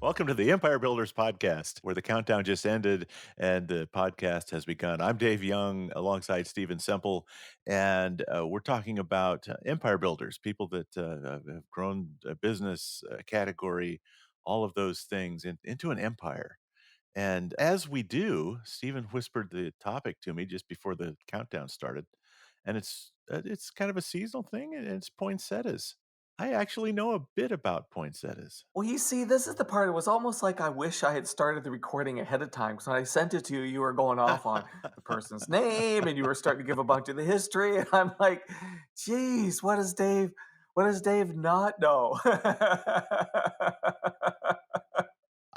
Welcome to the Empire Builders podcast, where the countdown just ended and the podcast has begun. I'm Dave Young alongside Stephen Semple, and we're talking about empire builders, people that have grown a business, a category, all of those things into an empire. And as we do, Stephen whispered the topic to me just before the countdown started, and it's kind of a seasonal thing, and it's poinsettias. I actually know a bit about poinsettias. Well, you see, this is the part. It was almost like I wish I had started the recording ahead of time. Because when I sent it to you, you were going off on the person's name and you were starting to give a bunch of the history. And I'm like, geez, what does Dave not know?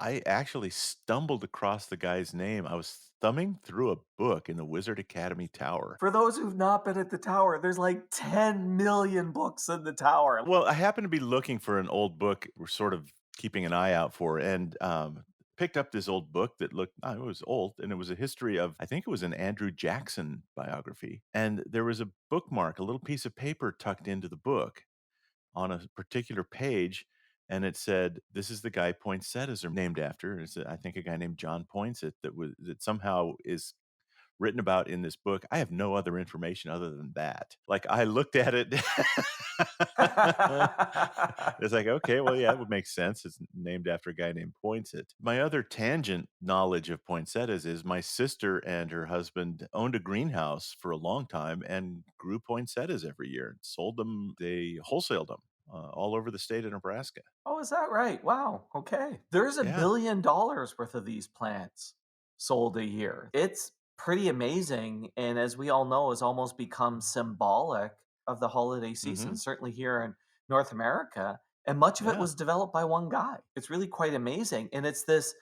I actually stumbled across the guy's name. I was thumbing through a book in the Wizard Academy tower. For those who've not been at the tower, there's like 10 million books in the tower. Well, I happened to be looking for an old book we're sort of keeping an eye out for, and picked up this old book that looked it was old, and it was a history of I think it was an Andrew Jackson biography. And there was a bookmark, a little piece of paper tucked into the book on a particular page, and it said, "This is the guy poinsettias are named after." It's, I think, a guy named John Poinsett that somehow is written about in this book. I have no other information other than that. Like, I looked at it. It's like, okay, well, yeah, it would make sense. It's named after a guy named Poinsett. My other tangent knowledge of poinsettias is my sister and her husband owned a greenhouse for a long time and grew poinsettias every year and sold them. They wholesaled them all over the state of Nebraska. Oh, is that right? Wow. Okay. There's Yeah. $1 billion worth of these plants sold a year. It's pretty amazing. And as we all know, has almost become symbolic of the holiday season, Hmm. certainly here in North America. And much of it Yeah. was developed by one guy. It's really quite amazing. And it's this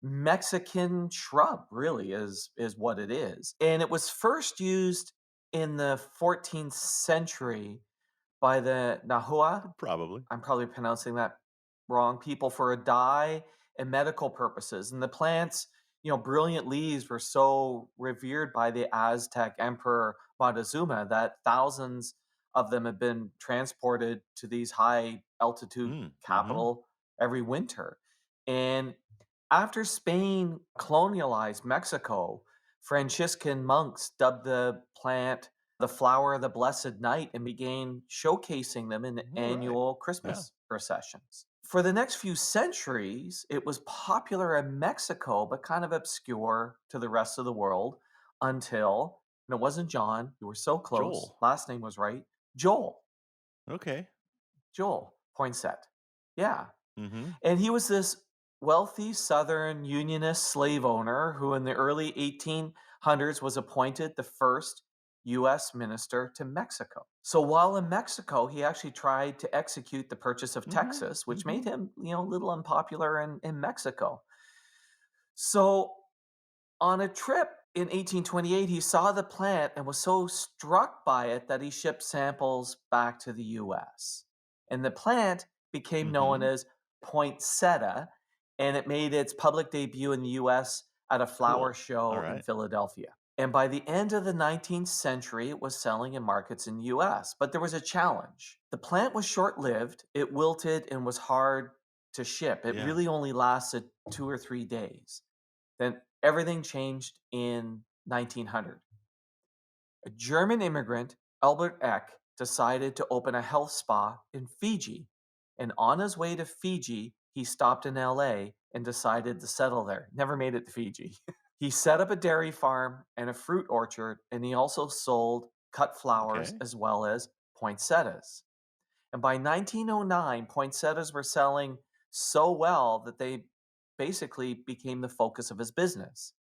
Mexican shrub, really, is what it is. And it was first used in the 14th century by the Nahua. Probably. I'm probably pronouncing that wrong, people for a dye and medical purposes. And the plant's, brilliant leaves were so revered by the Aztec Emperor Montezuma that thousands of them have been transported to these high altitude Mm, hmm. capital every winter. And after Spain colonialized Mexico, Franciscan monks dubbed the plant the flower of the blessed night and began showcasing them in All right. annual Yeah. Christmas processions. For the next few centuries, it was popular in Mexico, but kind of obscure to the rest of the world until, and it wasn't John, you were so close, Joel. last name was right, Joel, Okay. Joel Poinsett. Yeah. Hmm. And he was this wealthy Southern Unionist slave owner who, in the early 1800s, was appointed the first U.S. minister to Mexico. So while in Mexico, he actually tried to execute the purchase of Hmm. Texas, which Hmm. made him, a little unpopular in Mexico. So on a trip in 1828, he saw the plant and was so struck by it that he shipped samples back to the US. And the plant became known Hmm. as poinsettia, and it made its public debut in the US at a flower Cool. All show in right. Philadelphia. And by the end of the 19th century, it was selling in markets in the US. But there was a challenge. The plant was short lived, it wilted, and was hard to ship. It Yeah. really only lasted 2 or 3 days. Then everything changed in 1900. A German immigrant, Albert Eck, decided to open a health spa in Fiji. And on his way to Fiji, he stopped in LA and decided to settle there. Never made it to Fiji. He set up a dairy farm and a fruit orchard, and he also sold cut flowers Okay. as well as poinsettias. And by 1909, poinsettias were selling so well that they basically became the focus of his business.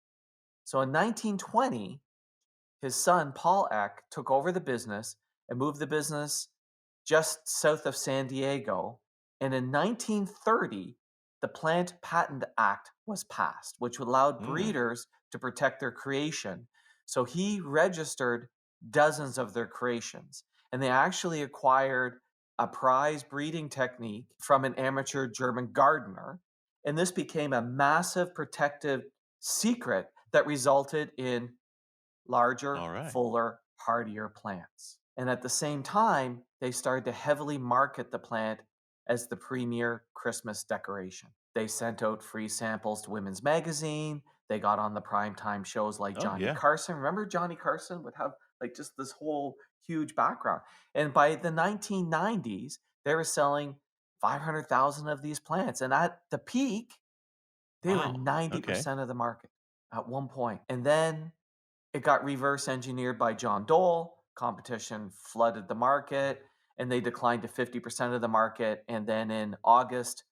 So in 1920, his son, Paul Eck, took over the business and moved the business just south of San Diego. And in 1930, the Plant Patent Act was passed, which allowed Mm. breeders to protect their creation. So he registered dozens of their creations. And they actually acquired a prize breeding technique from an amateur German gardener. And this became a massive protective secret that resulted in larger, All right. fuller, hardier plants. And at the same time, they started to heavily market the plant as the premier Christmas decoration. They sent out free samples to Women's Magazine. They got on the primetime shows like Oh, Johnny yeah. Carson. Remember Johnny Carson would have like just this whole huge background. And by the 1990s, they were selling 500,000 of these plants. And at the peak, they were Wow. Okay. 90% of the market at one point. And then it got reverse engineered by John Dole. Competition flooded the market and they declined to 50% of the market. And then in August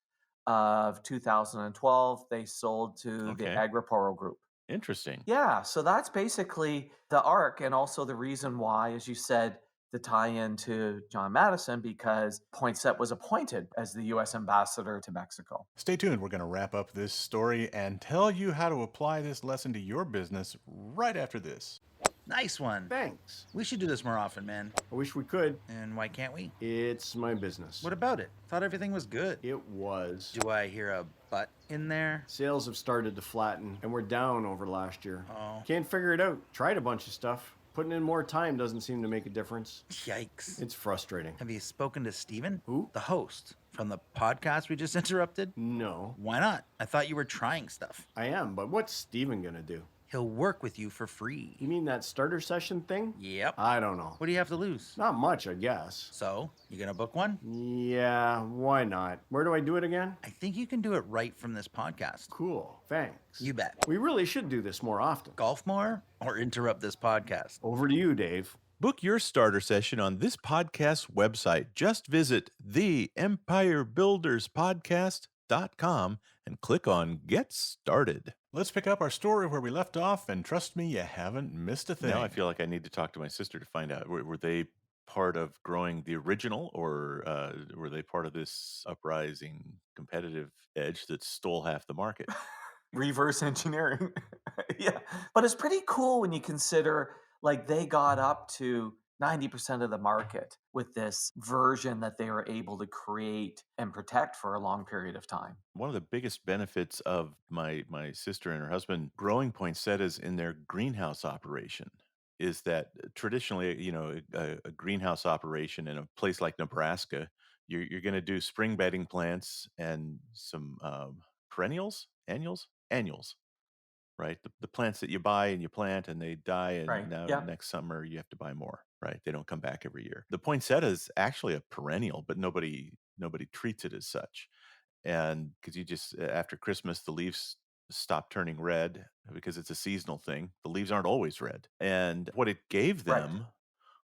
of 2012, they sold to the Okay. Agriporo Group. Interesting. Yeah, so that's basically the arc, and also the reason why, as you said, the tie in to John Madison, because Poinsett was appointed as the U.S. ambassador to Mexico. Stay tuned. We're going to wrap up this story and tell you how to apply this lesson to your business right after this. Nice one. Thanks. We should do this more often, man. I wish we could. And why can't we? It's my business. What about it? Thought everything was good. It was. Do I hear a but in there? Sales have started to flatten, and we're down over last year. Oh. Can't figure it out. Tried a bunch of stuff. Putting in more time doesn't seem to make a difference. Yikes. It's frustrating. Have you spoken to Stephen? Who? The host from the podcast we just interrupted? No. Why not? I thought you were trying stuff. I am, but what's Steven gonna do? He'll work with you for free. You mean that starter session thing? Yep. I don't know. What do you have to lose? Not much, I guess. So, you gonna book one? Yeah, why not? Where do I do it again? I think you can do it right from this podcast. Cool, thanks. You bet. We really should do this more often. Golf more or interrupt this podcast? Over to you, Dave. Book your starter session on this podcast website. Just visit theempirebuilderspodcast.com and click on Get Started. Let's pick up our story where we left off, and trust me, you haven't missed a thing. Now I feel like I need to talk to my sister to find out, were they part of growing the original, or were they part of this uprising competitive edge that stole half the market? Reverse engineering. Yeah. But it's pretty cool when you consider like they got up to 90% of the market with this version that they were able to create and protect for a long period of time. One of the biggest benefits of my sister and her husband growing poinsettias in their greenhouse operation is that traditionally, a greenhouse operation in a place like Nebraska, you're going to do spring bedding plants and some annuals, right? The plants that you buy and you plant and they die, and Right. now Yeah. next summer you have to buy more, right? They don't come back every year. The poinsettia is actually a perennial, but nobody treats it as such. And because you just after Christmas the leaves stop turning red because it's a seasonal thing. The leaves aren't always red. And what it gave Right. them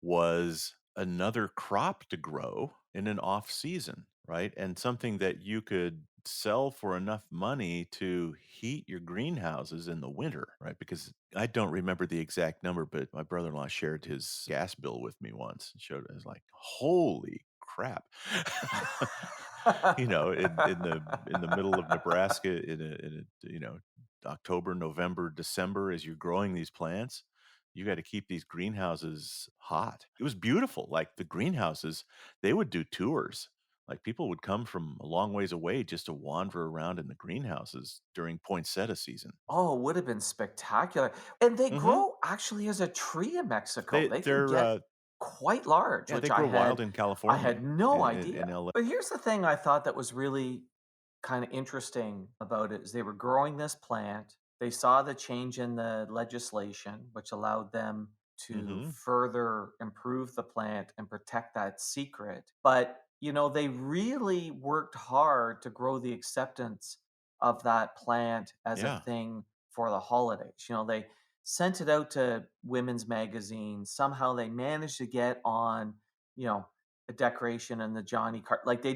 was another crop to grow in an off season, right? And something that you could sell for enough money to heat your greenhouses in the winter, right? Because I don't remember the exact number, but my brother-in-law shared his gas bill with me once and showed it. I was like, holy crap. In the middle of Nebraska in October, November, December, as you're growing these plants, you got to keep these greenhouses hot. It was beautiful. Like the greenhouses, they would do tours. Like people would come from a long ways away just to wander around in the greenhouses during poinsettia season. Oh, it would have been spectacular. And they Mhm. grow actually as a tree in Mexico. They can They're get quite large, yeah, which they grow wild in I California, had no in idea. LA. But here's the thing I thought that was really kind of interesting about it is they were growing this plant. They saw the change in the legislation, which allowed them to Mhm. further improve the plant and protect that secret. But, they really worked hard to grow the acceptance of that plant as a Yeah. thing for the holidays. They sent it out to women's magazines. Somehow they managed to get on, you know, a decoration and the Johnny Car. Like they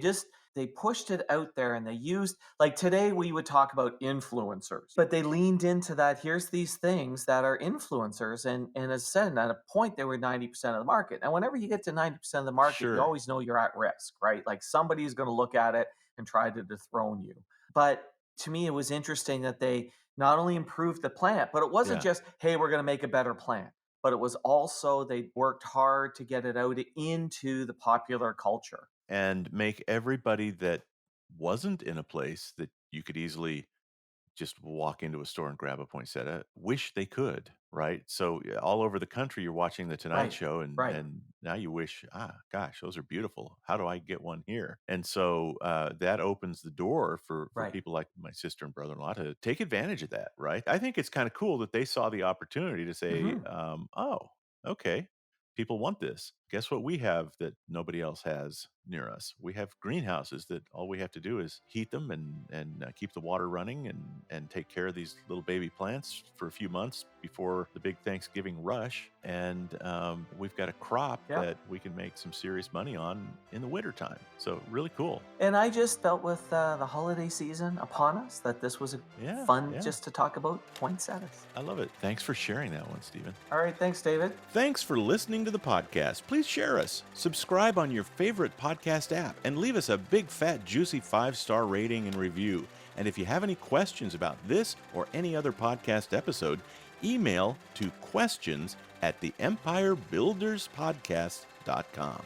pushed it out there and they used like today we would talk about influencers, but they leaned into that. Here's these things that are influencers, and as I said, at a point they were 90% of the market. And whenever you get to 90% of the market, you Sure. always know you're at risk, right? Like somebody's going to look at it and try to dethrone you. But to me, it was interesting that they not only improved the plant, but it wasn't Yeah. just, hey, we're going to make a better plant, but it was also they worked hard to get it out into the popular culture. And make everybody that wasn't in a place that you could easily just walk into a store and grab a poinsettia. Wish they could, right? So all over the country, you're watching the Tonight Right. Show, and Right. and now you wish, gosh, those are beautiful. How do I get one here? And so that opens the door for Right. people like my sister and brother-in-law to take advantage of that, right? I think it's kind of cool that they saw the opportunity to say, oh, okay, people want this. Guess what we have that nobody else has near us? We have greenhouses that all we have to do is heat them and keep the water running and take care of these little baby plants for a few months before the big Thanksgiving rush. And we've got a crop Yeah. that we can make some serious money on in the wintertime. So really cool. And I just felt with the holiday season upon us that this was Yeah, fun yeah. just to talk about poinsettias. I love it. Thanks for sharing that one, Stephen. All right, thanks, David. Thanks for listening to the podcast. Please share us. Subscribe on your favorite podcast app and leave us a big, fat, juicy 5-star rating and review. And if you have any questions about this or any other podcast episode, email to questions@theempirebuilderspodcast.com.